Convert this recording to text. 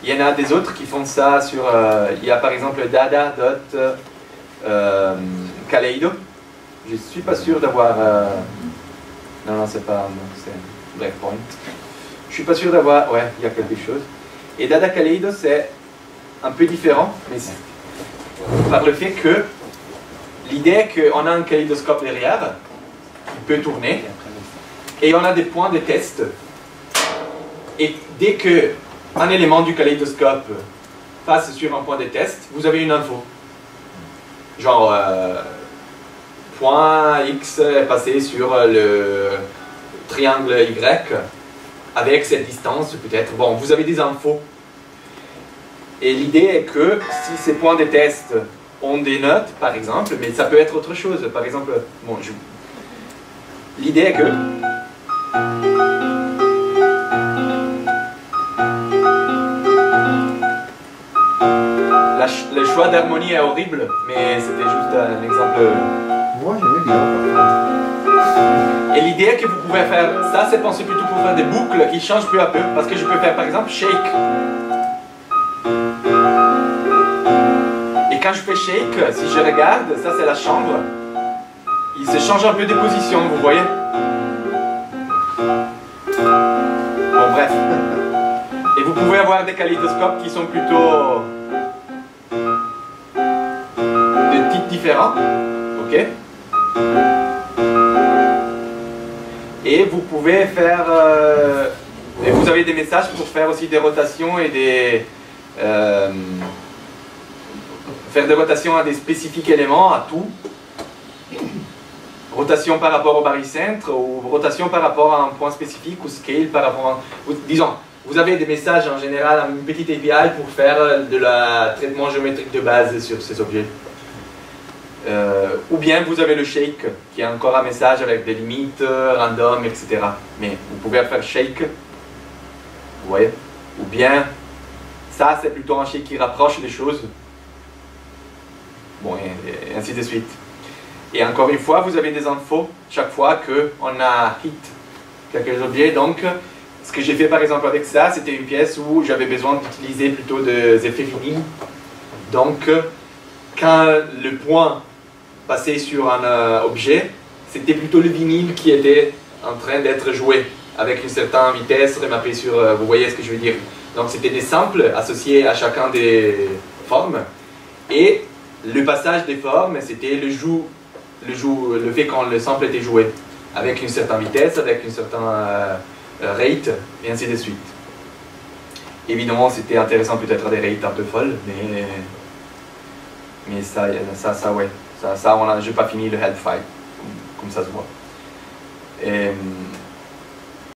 Il y en a des autres qui font ça sur... il y a par exemple dada.kaleido. Je ne suis pas sûr d'avoir... non, c'est pas... c'est breakpoint. Je ne suis pas sûr d'avoir... Ouais, il y a quelque chose. Et Dada Kaleido, c'est un peu différent, mais par le fait que l'idée est qu'on a un kaléidoscope derrière, qui peut tourner, et on a des points de test. Et dès qu'un élément du kaléidoscope passe sur un point de test, vous avez une info. Genre, point X est passé sur le triangle Y, avec cette distance peut-être. Bon, vous avez des infos. Et l'idée est que si ces points de test ont des notes, par exemple, mais ça peut être autre chose. Par exemple, bon, l'idée est que le choix d'harmonie est horrible, mais c'était juste un exemple. Moi, j'aimais bien. Et l'idée est que vous pouvez faire ça, c'est pensé plutôt pour faire des boucles qui changent peu à peu, parce que je peux faire par exemple shake. Et quand je fais shake, si je regarde, ça c'est la chambre, il se change un peu de position, vous voyez? Bon, bref. Et vous pouvez avoir des kaléidoscopes qui sont plutôt de types différents, ok? Et vous pouvez faire... et vous avez des messages pour faire aussi des rotations et des... faire des rotations à des spécifiques éléments, à tout. Rotation par rapport au barycentre, ou rotation par rapport à un point spécifique, ou scale par rapport à... disons, vous avez des messages en général, une petite API pour faire de la traitement géométrique de base sur ces objets. Ou bien vous avez le shake, qui est encore un message avec des limites, random, etc. Mais vous pouvez faire shake, vous voyez. Ou bien, ça c'est plutôt un shake qui rapproche les choses. Bon, et ainsi de suite. Et encore une fois, vous avez des infos chaque fois qu'on a hit quelques objets. Donc, ce que j'ai fait par exemple avec ça, c'était une pièce où j'avais besoin d'utiliser plutôt des effets vinyles. Donc, quand le point passait sur un objet, c'était plutôt le vinyle qui était en train d'être joué avec une certaine vitesse remappée sur... vous voyez ce que je veux dire? Donc, c'était des samples associés à chacun des formes. Et le passage des formes, c'était le fait quand le sample était joué, avec une certaine vitesse, avec une certaine rate, et ainsi de suite. Évidemment, c'était intéressant peut-être des rates un peu folles, mais ça ouais. Ça, je n'ai pas fini le head file, comme ça se voit. Et,